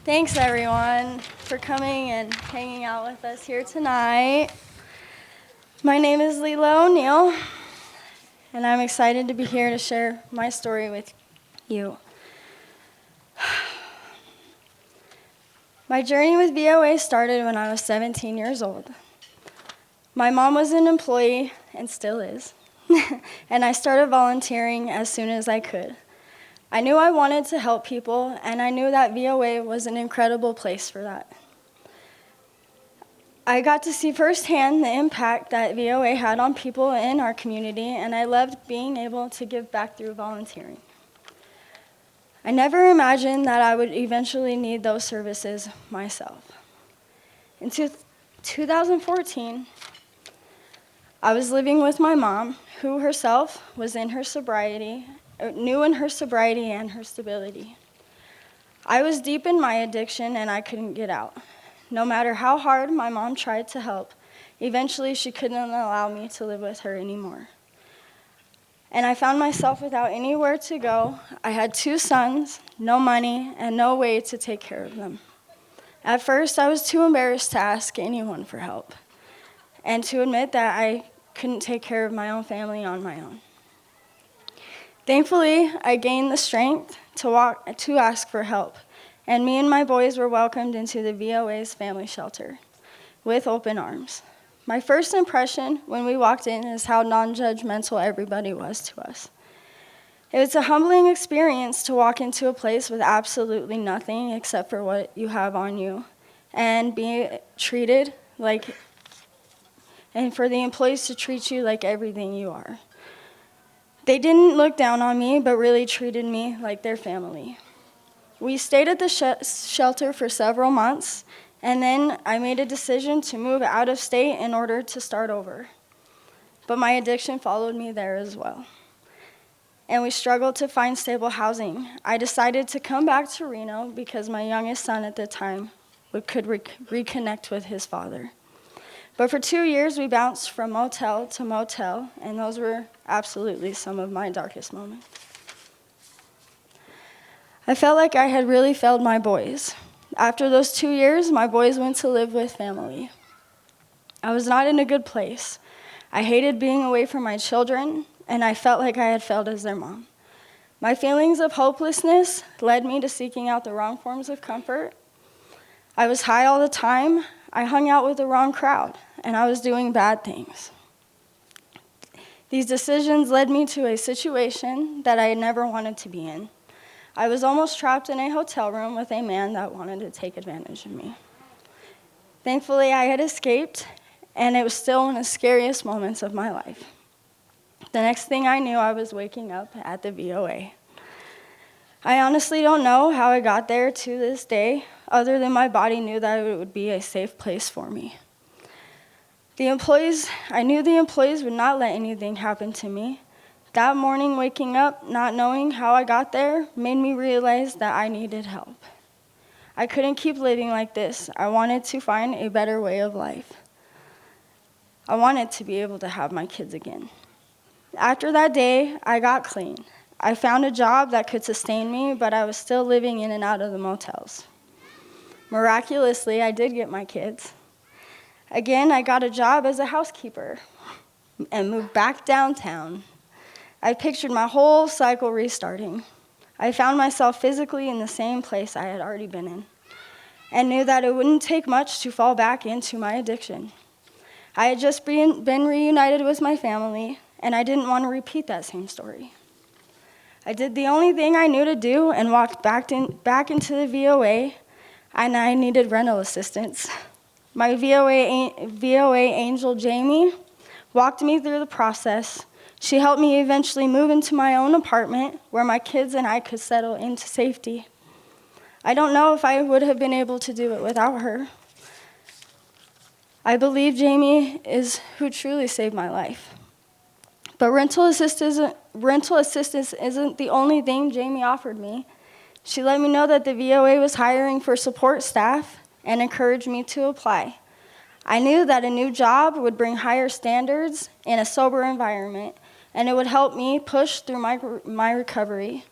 Thanks, everyone, for coming and hanging out with us here tonight. My name is Leila O'Neill, and I'm excited to be here to share my story with you. My journey with VOA started when I was 17 years old. My mom was an employee, and still is, and I started volunteering as soon as I could. I knew I wanted to help people, and I knew that VOA was an incredible place for that. I got to see firsthand the impact that VOA had on people in our community, and I loved being able to give back through volunteering. I never imagined that I would eventually need those services myself. In 2014, I was living with my mom, who herself was in her sobriety, new in her sobriety and her stability. I was deep in my addiction and I couldn't get out. No matter how hard my mom tried to help, eventually she couldn't allow me to live with her anymore. And I found myself without anywhere to go. I had 2 sons, no money, and no way to take care of them. At first, I was too embarrassed to ask anyone for help and to admit that I couldn't take care of my own family on my own. Thankfully, I gained the strength to ask for help, and me and my boys were welcomed into the VOA's family shelter with open arms. My first impression when we walked in is how non-judgmental everybody was to us. It was a humbling experience to walk into a place with absolutely nothing except for what you have on you, and be treated like, and for the employees to treat you like everything you are. They didn't look down on me, but really treated me like their family. We stayed at the shelter for several months, and then I made a decision to move out of state in order to start over. But my addiction followed me there as well. And we struggled to find stable housing. I decided to come back to Reno because my youngest son at the time could reconnect with his father. But for 2 years, we bounced from motel to motel, and those were absolutely some of my darkest moments. I felt like I had really failed my boys. After those 2 years, my boys went to live with family. I was not in a good place. I hated being away from my children, and I felt like I had failed as their mom. My feelings of hopelessness led me to seeking out the wrong forms of comfort. I was high all the time. I hung out with the wrong crowd, and I was doing bad things. These decisions led me to a situation that I had never wanted to be in. I was almost trapped in a hotel room with a man that wanted to take advantage of me. Thankfully, I had escaped, and it was still one of the scariest moments of my life. The next thing I knew, I was waking up at the VOA. I honestly don't know how I got there to this day, other than my body knew that it would be a safe place for me. I knew the employees would not let anything happen to me. That morning, waking up, not knowing how I got there, made me realize that I needed help. I couldn't keep living like this. I wanted to find a better way of life. I wanted to be able to have my kids again. After that day, I got clean. I found a job that could sustain me, but I was still living in and out of the motels. Miraculously, I did get my kids. Again, I got a job as a housekeeper and moved back downtown. I pictured my whole cycle restarting. I found myself physically in the same place I had already been in, and knew that it wouldn't take much to fall back into my addiction. I had just been reunited with my family, and I didn't want to repeat that same story. I did the only thing I knew to do and walked back into the VOA, and I needed rental assistance. My VOA angel, Jamie, walked me through the process. She helped me eventually move into my own apartment where my kids and I could settle into safety. I don't know if I would have been able to do it without her. I believe Jamie is who truly saved my life. But rental assistance isn't the only thing Jamie offered me. She let me know that the VOA was hiring for support staff and encouraged me to apply. I knew that a new job would bring higher standards in a sober environment, and it would help me push through my recovery.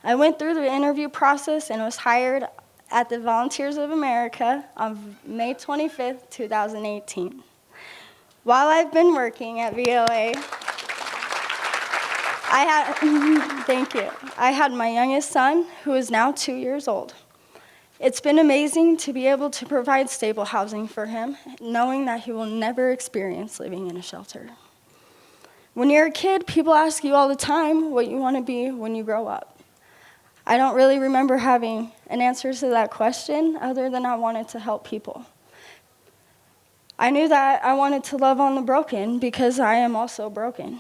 I went through the interview process and was hired at the Volunteers of America on May 25th, 2018. While I've been working at VOA, thank you. I had my youngest son, who is now 2 years old. It's been amazing to be able to provide stable housing for him, knowing that he will never experience living in a shelter. When you're a kid, people ask you all the time what you want to be when you grow up. I don't really remember having an answer to that question other than I wanted to help people. I knew that I wanted to love on the broken because I am also broken.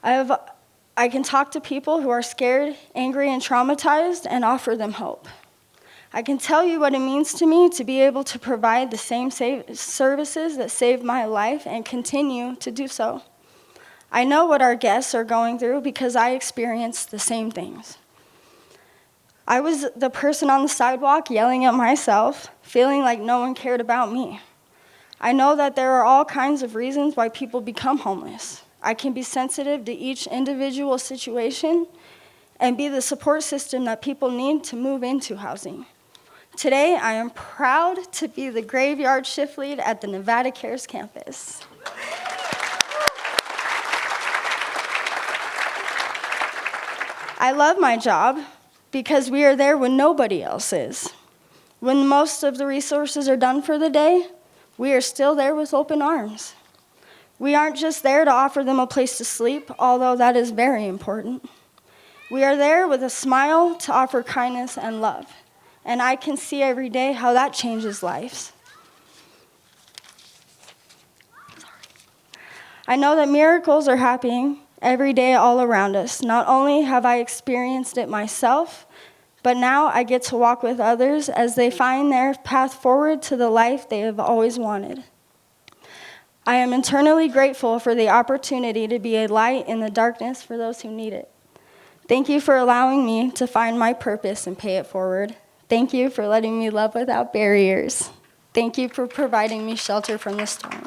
I can talk to people who are scared, angry, and traumatized and offer them hope. I can tell you what it means to me to be able to provide the same services that saved my life and continue to do so. I know what our guests are going through because I experienced the same things. I was the person on the sidewalk yelling at myself, feeling like no one cared about me. I know that there are all kinds of reasons why people become homeless. I can be sensitive to each individual situation and be the support system that people need to move into housing. Today, I am proud to be the graveyard shift lead at the Nevada Cares campus. I love my job because we are there when nobody else is. When most of the resources are done for the day, we are still there with open arms. We aren't just there to offer them a place to sleep, although that is very important. We are there with a smile to offer kindness and love. And I can see every day how that changes lives. I know that miracles are happening every day all around us. Not only have I experienced it myself, but now I get to walk with others as they find their path forward to the life they have always wanted. I am eternally grateful for the opportunity to be a light in the darkness for those who need it. Thank you for allowing me to find my purpose and pay it forward. Thank you for letting me love without barriers. Thank you for providing me shelter from the storm.